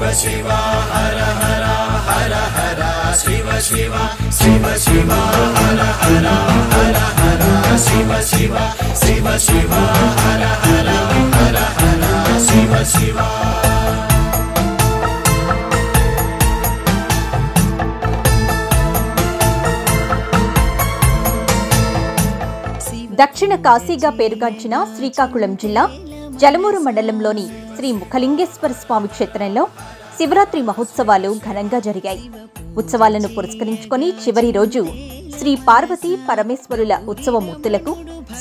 शिव शिव हर हर हर हर शिव शिव शिव शिव हर हर हर हर शिव शिव शिव शिव हर हर हर हर शिव शिव। దక్షిణ కాశీగా పేరుగాంచిన శ్రీకాకుళం జిల్లా జలమూరు మండలంలోని శ్రీ ముఖలింగేశ్వర స్వామి క్షేత్రంలో శివరాత్రి మహోత్సవాలు ఘనంగా జరిగాయి. ఉత్సవాలను పురస్కరించుకొని చివరి రోజు శ్రీ పార్వతీ పరమేశ్వరుల ఉత్సవమూర్తులకు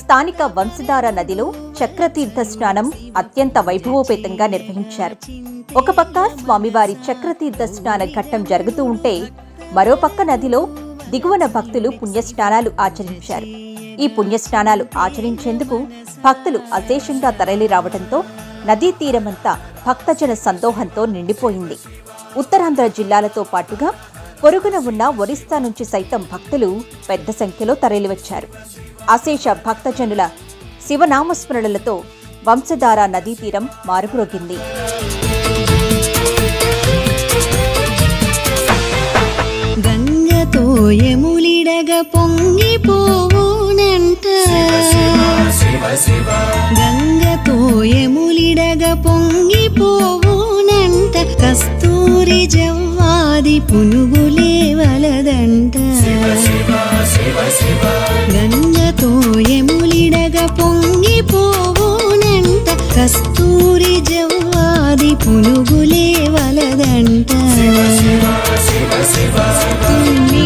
స్థానిక వంశధార నదిలో చక్రతీర్థ స్నానం అత్యంత వైభవోపేతంగా నిర్వహించారు. ఒక పక్క స్వామివారి చక్రతీర్థ స్నాన ఘట్టం జరుగుతూ ఉంటే మరోపక్క నదిలో దిగువన భక్తులు పుణ్యస్నానాలు ఆచరించారు. ఈ పుణ్యస్నానాలు ఆచరించేందుకు భక్తులు అశేషంగా తరలి రావడంతో నదీ తీరమంతా భక్తజన సందోహంతో నిండిపోయింది. ఉత్తరాంధ్ర జిల్లాలతో పాటుగా పొరుగున ఉన్న ఒరిస్సా నుంచి సైతం భక్తులు పెద్ద సంఖ్యలో తరలివచ్చారు. అశేష భక్తజనుల శివనామస్మరణలతో వంశధార నదీ తీరం మారుమ్రోగింది. గంగతో యములిడగ పొంగిపోవునంట, గంగతో యములిడగ పొంగిపోవునంట, కస్తూరి జవ్వాది పునుగులే వలదంట. గంగతో యములిడగ పొంగిపోవునంట, కస్తూరి జవ్వాది పునుగులే వలదంట. తుమ్మి